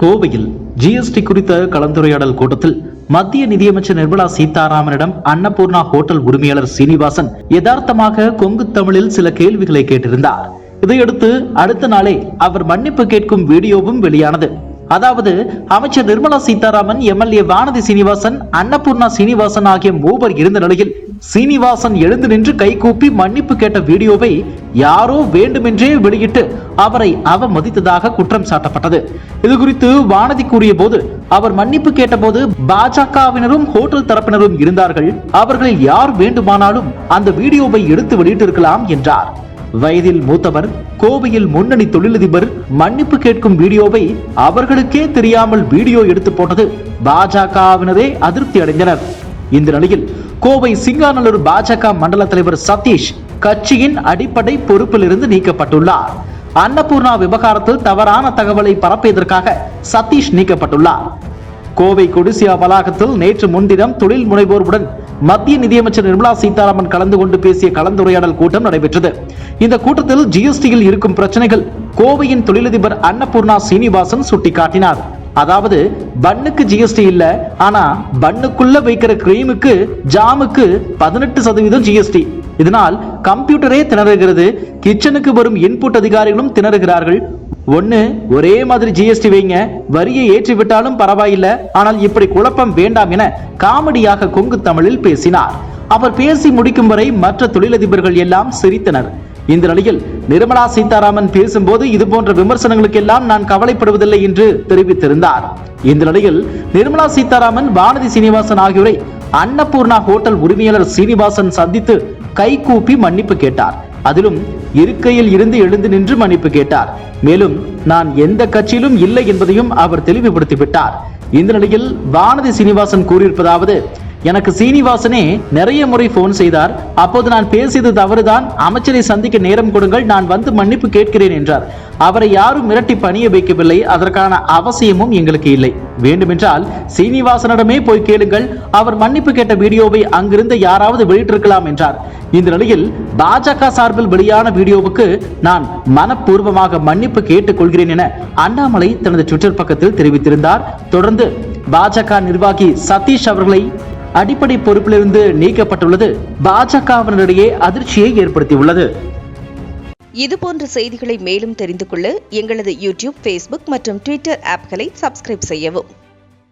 கோவையில் ஜிஎஸ்டி குறித்த கலந்துரையாடல் கூட்டத்தில் மத்திய நிதியமைச்சர் நிர்மலா சீதாராமனிடம் அன்னபூர்ணா ஹோட்டல் உரிமையாளர் சீனிவாசன் யதார்த்தமாக கொங்கு தமிழில் சில கேள்விகளை கேட்டிருந்தார். இதையடுத்து அடுத்த நாளே அவர் மன்னிப்பு கேட்கும் வீடியோவும் வெளியானது. அதாவது அமைச்சர் நிர்மலா சீதாராமன், எம்எல்ஏ வானதி சீனிவாசன், அன்னபூர்ணா சீனிவாசன் ஆகிய மூவர் இருந்த நிலையில் சீனிவாசன் எழுந்து நின்று கைகூப்பி மன்னிப்பு கேட்ட வீடியோவை யாரோ வேண்டுமென்றே வெளியிட்டு அவரை அவமதித்ததாக குற்றம் சாட்டப்பட்டது. இது குறித்து வானதி கூறிய போது, அவர் மன்னிப்பு கேட்டபோது பாஜகவினரும் ஹோட்டல் தரப்பினரும் இருந்தார்கள். அவர்களில் யார் வேண்டுமானாலும் அந்த வீடியோவை எடுத்து வெளியிட்டிருக்கலாம் என்றார். வயதில் மூத்தவர், கோவையில் முன்னணி தொழிலதிபர் மன்னிப்பு கேட்கும் வீடியோவை அவர்களுக்கே தெரியாமல் வீடியோ எடுத்து போட்டது பாஜகவினரே அதிருப்தி அடைந்தனர். இந்த நிலையில் கோவை சிங்காநல்லூர் பாஜக மண்டல தலைவர் சதீஷ் கட்சியின் அடிப்படை பொறுப்பிலிருந்து நீக்கப்பட்டுள்ளார். அன்னபூர்ணா விவகாரத்தில் தவறான தகவலை பரப்பியதற்காக சதீஷ் நீக்கப்பட்டுள்ளார். கோவை கொடிசியா வளாகத்தில் நேற்று முன்தினம் தொழில் முனைவோருடன் மத்திய நிதியமைச்சர் நிர்மலா சீதாராமன் கலந்து கொண்டு பேசிய கலந்துரையாடல் கூட்டம் நடைபெற்றது. இந்த கூட்டத்தில் ஜிஎஸ்டியில் இருக்கும் பிரச்சனைகள் கோவையின் தொழிலதிபர் அன்னபூர்ணா சீனிவாசன் சுட்டிக்காட்டினார். அதாவது பன்னுக்கு ஜிஎஸ்டி இல்ல, ஆனா பன்னுக்குள்ள வைக்கிற கிரீமுக்கு ஜாமுக்கு 18% ஜிஎஸ்டி. இதனால் கம்ப்யூட்டரே திணறுகிறது. கிச்சனுக்கு வரும் இன்புட் அதிகாரிகளும் திணறுகிறார்கள். ஒரே மாதிரி ஜிஎஸ்டி வைங்க, வரியை ஏற்றிவிட்டாலும் பரவாயில்லை, ஆனால் இப்படி குழப்பம் வேண்டாம் என காமெடியாக கொங்கு தமிழில் பேசினார். அவர் பேசி முடிக்கும் வரை மற்ற தொழிலதிபர்கள் எல்லாம் சிரித்தனர். இந்த நிலையில் நிர்மலா சீதாராமன் பேசும்போது இதுபோன்ற விமர்சனங்களுக்கு எல்லாம் நான் கவலைப்படுவதில்லை என்று தெரிவித்திருந்தார். இந்த நிலையில் நிர்மலா சீதாராமன், வானதி சீனிவாசன் ஆகியோரை அன்னபூர்ணா ஹோட்டல் உரிமையாளர் சீனிவாசன் சந்தித்து கைகூப்பி மன்னிப்பு கேட்டார். அதிலும் இருக்கையில் இருந்து எழுந்து நின்று மன்னிப்பு கேட்டார். மேலும் நான் எந்த கட்சியிலும் இல்லை என்பதையும் அவர் தெளிவுபடுத்திவிட்டார். இந்த நிலையில் வானதி சீனிவாசன் கூறியிருப்பதாவது, எனக்கு சீனிவாசனே நிறைய முறை போன் செய்தார். அப்போது நான் பேசியது தவறுதான், அமைச்சரை சந்திக்க நேரம் கொடுங்கள், நான் வந்து மன்னிப்பு கேட்கிறேன் என்றார். அவரை யாரும் மிரட்டி பணிய வைக்கவில்லை, அதற்கான அவசியமும் எங்களுக்கு இல்லை. வேண்டுமென்றால் சீனிவாசனிடமே போய் கேளுங்கள், அவர் மன்னிப்பு கேட்ட வீடியோவை அங்கிருந்த யாராவது வெளியிட்டிருக்கலாம் என்றார். இந்த நிலையில் பாஜக சார்பில் வெளியான வீடியோவுக்கு நான் மனப்பூர்வமாக மன்னிப்பு கேட்டுக் கொள்கிறேன் என அண்ணாமலை தனது ட்விட்டர் பக்கத்தில் தெரிவித்திருந்தார். தொடர்ந்து பாஜக நிர்வாகி சதீஷ் அவர்களை அடிப்படை பொறுப்பிலிருந்து நீக்கப்பட்டுள்ளது பாஜகவினரிடையே அதிர்ச்சியை ஏற்படுத்தியுள்ளது. இதுபோன்ற செய்திகளை மேலும் தெரிந்து கொள்ள எங்களது யூடியூப், ஃபேஸ்புக் மற்றும் ட்விட்டர் ஆப்களை சப்ஸ்கிரைப் செய்யவும்.